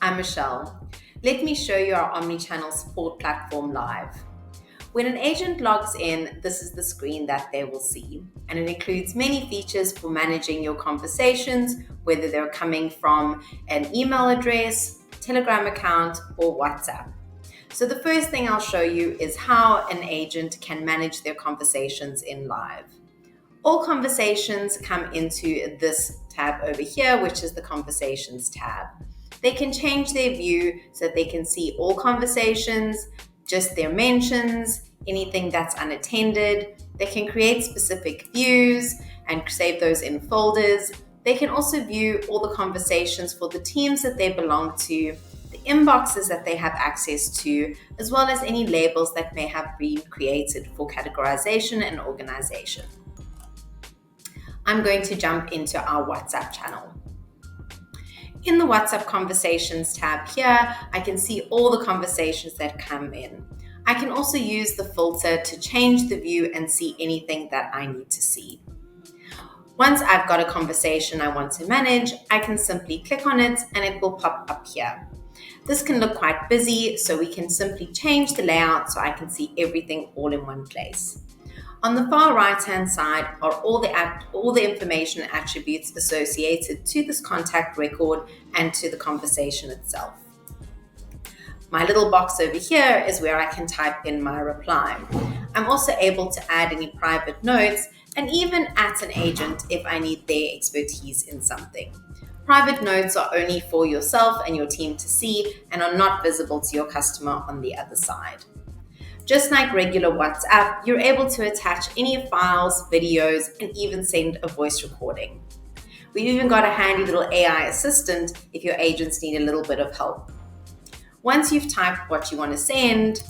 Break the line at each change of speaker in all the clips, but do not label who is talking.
I'm Michelle. Let me show you our omnichannel support platform live. When an agent logs in, this is the screen that they will see, and it includes many features for managing your conversations, whether they're coming from an email address, Telegram account, or WhatsApp. So the first thing I'll show you is how an agent can manage their conversations in live. All conversations come into this tab over here, which is the Conversations tab. They can change their view so that they can see all conversations, just their mentions, anything that's unattended. They can create specific views and save those in folders. They can also view all the conversations for the teams that they belong to, the inboxes that they have access to, as well as any labels that may have been created for categorization and organization. I'm going to jump into our WhatsApp channel. In the WhatsApp Conversations tab here, I can see all the conversations that come in. I can also use the filter to change the view and see anything that I need to see. Once I've got a conversation I want to manage, I can simply click on it and it will pop up here. This can look quite busy, so we can simply change the layout so I can see everything all in one place. On the far right-hand side are all the information and attributes associated to this contact record and to the conversation itself. My little box over here is where I can type in my reply. I'm also able to add any private notes and even at an agent if I need their expertise in something. Private notes are only for yourself and your team to see and are not visible to your customer on the other side. Just like regular WhatsApp, you're able to attach any files, videos, and even send a voice recording. We've even got a handy little AI assistant if your agents need a little bit of help. Once you've typed what you want to send,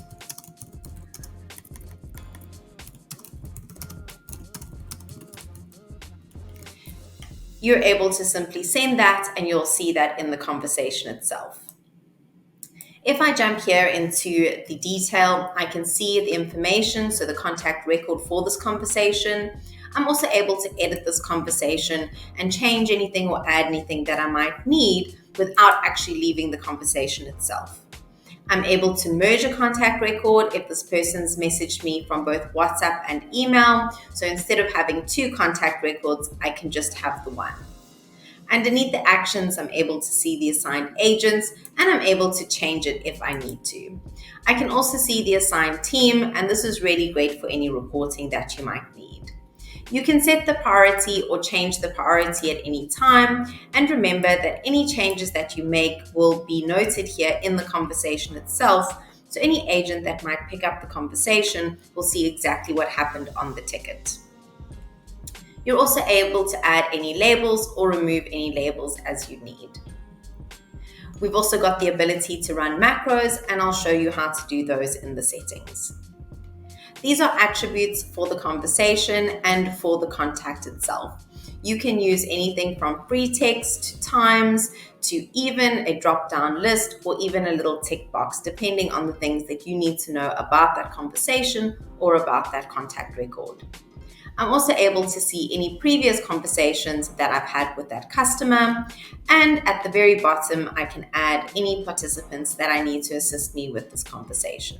you're able to simply send that and you'll see that in the conversation itself. If I jump here into the detail, I can see the information, so the contact record for this conversation. I'm also able to edit this conversation and change anything or add anything that I might need without actually leaving the conversation itself. I'm able to merge a contact record if this person's messaged me from both WhatsApp and email. So instead of having two contact records, I can just have the one. Underneath the actions, I'm able to see the assigned agents and I'm able to change it if I need to. I can also see the assigned team, and this is really great for any reporting that you might need. You can set the priority or change the priority at any time, and remember that any changes that you make will be noted here in the conversation itself, so any agent that might pick up the conversation will see exactly what happened on the ticket. You're also able to add any labels or remove any labels as you need. We've also got the ability to run macros, and I'll show you how to do those in the settings. These are attributes for the conversation and for the contact itself. You can use anything from free text to times to even a drop-down list or even a little tick box, depending on the things that you need to know about that conversation or about that contact record. I'm also able to see any previous conversations that I've had with that customer. And at the very bottom, I can add any participants that I need to assist me with this conversation.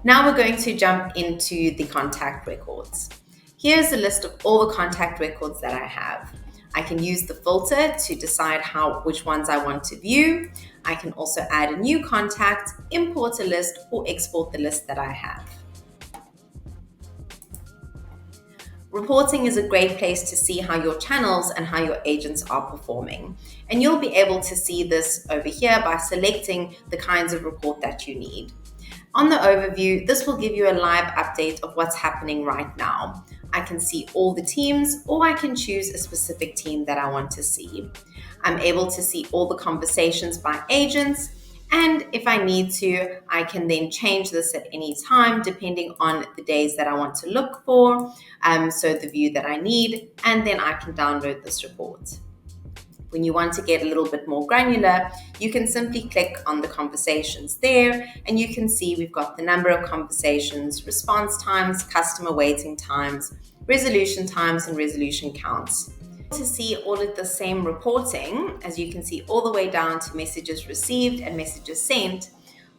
Now we're going to jump into the contact records. Here's a list of all the contact records that I have. I can use the filter to decide which ones I want to view. I can also add a new contact, import a list, or export the list that I have. Reporting is a great place to see how your channels and how your agents are performing. And you'll be able to see this over here by selecting the kinds of report that you need. On the overview, this will give you a live update of what's happening right now. I can see all the teams, or I can choose a specific team that I want to see. I'm able to see all the conversations by agents, and if I need to, I can then change this at any time depending on the days that I want to look for, so the view that I need, and then I can download this report. When you want to get a little bit more granular, you can simply click on the conversations there, and you can see we've got the number of conversations, response times, customer waiting times, resolution times, and resolution counts. To see all of the same reporting, as you can see all the way down to messages received and messages sent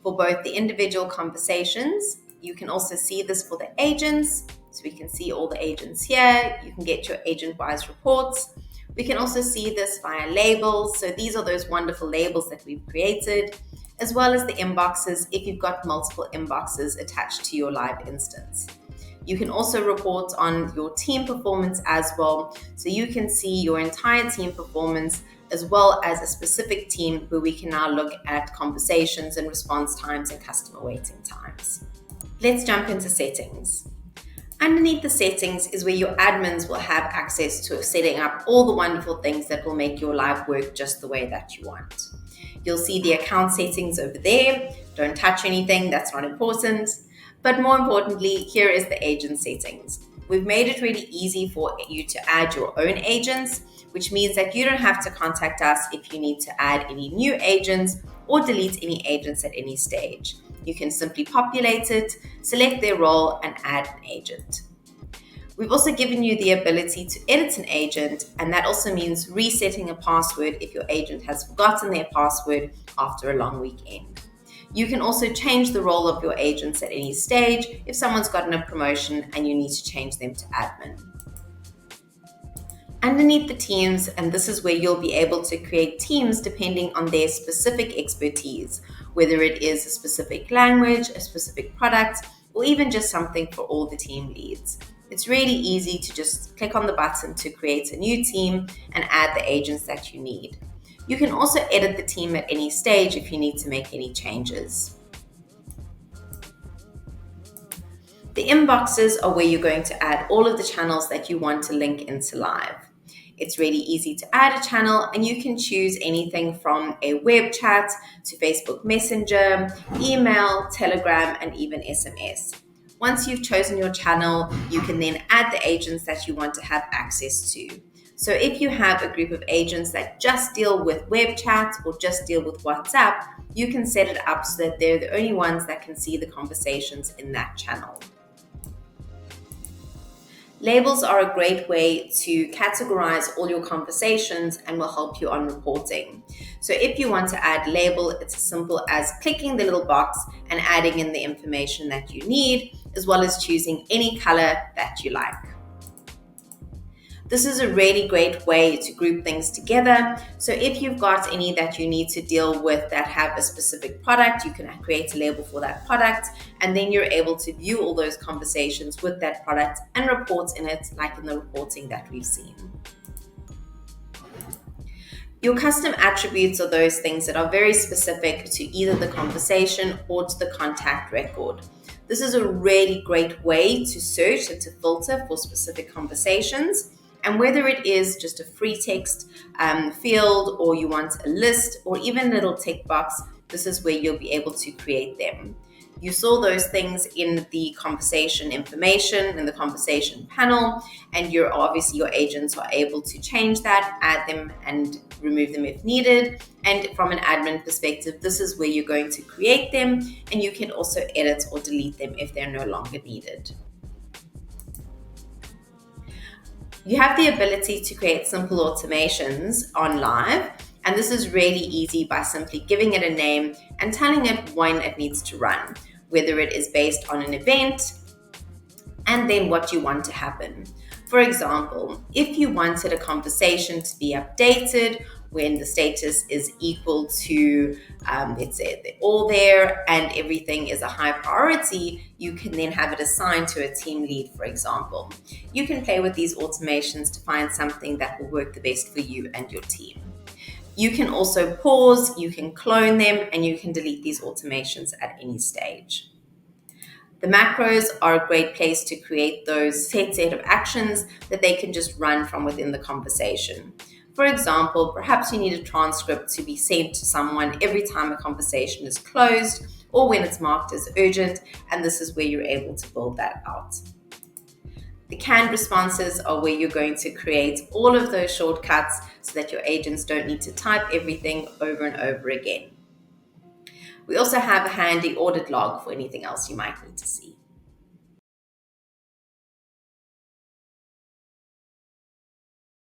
for both the individual conversations. You can also see this for the agents. So we can see all the agents here. You can get your agent-wise reports. We can also see this via labels. So these are those wonderful labels that we've created, as well as the inboxes if you've got multiple inboxes attached to your live instance. You can also report on your team performance as well. So you can see your entire team performance as well as a specific team where we can now look at conversations and response times and customer waiting times. Let's jump into settings. Underneath the settings is where your admins will have access to setting up all the wonderful things that will make your live work just the way that you want. You'll see the account settings over there. Don't touch anything, that's not important. But more importantly, here is the agent settings. We've made it really easy for you to add your own agents, which means that you don't have to contact us if you need to add any new agents or delete any agents at any stage. You can simply populate it, select their role, and add an agent. We've also given you the ability to edit an agent, and that also means resetting a password if your agent has forgotten their password after a long weekend. You can also change the role of your agents at any stage if someone's gotten a promotion and you need to change them to admin. Underneath the teams, and this is where you'll be able to create teams depending on their specific expertise, whether it is a specific language, a specific product, or even just something for all the team leads. It's really easy to just click on the button to create a new team and add the agents that you need. You can also edit the team at any stage if you need to make any changes. The inboxes are where you're going to add all of the channels that you want to link into live. It's really easy to add a channel, and you can choose anything from a web chat to Facebook Messenger, email, Telegram, and even SMS. Once you've chosen your channel, you can then add the agents that you want to have access to. So if you have a group of agents that just deal with web chat or just deal with WhatsApp, you can set it up so that they're the only ones that can see the conversations in that channel. Labels are a great way to categorize all your conversations and will help you on reporting. So if you want to add label, it's as simple as clicking the little box and adding in the information that you need, as well as choosing any color that you like. This is a really great way to group things together. So if you've got any that you need to deal with that have a specific product, you can create a label for that product, and then you're able to view all those conversations with that product and reports in it, like in the reporting that we've seen. Your custom attributes are those things that are very specific to either the conversation or to the contact record. This is a really great way to search and to filter for specific conversations. And whether it is just a free text field, or you want a list, or even a little tick box, this is where you'll be able to create them. You saw those things in the conversation information, in the conversation panel, and obviously your agents are able to change that, add them, and remove them if needed. And from an admin perspective, this is where you're going to create them, and you can also edit or delete them if they're no longer needed. You have the ability to create simple automations on live, and this is really easy by simply giving it a name and telling it when it needs to run, whether it is based on an event and then what you want to happen. For example, if you wanted a conversation to be updated when the status is equal to, let's say they're all there and everything is a high priority, you can then have it assigned to a team lead, for example. You can play with these automations to find something that will work the best for you and your team. You can also pause, you can clone them, and you can delete these automations at any stage. The macros are a great place to create those set of actions that they can just run from within the conversation. For example, perhaps you need a transcript to be sent to someone every time a conversation is closed or when it's marked as urgent, and this is where you're able to build that out. The canned responses are where you're going to create all of those shortcuts so that your agents don't need to type everything over and over again. We also have a handy audit log for anything else you might need to see.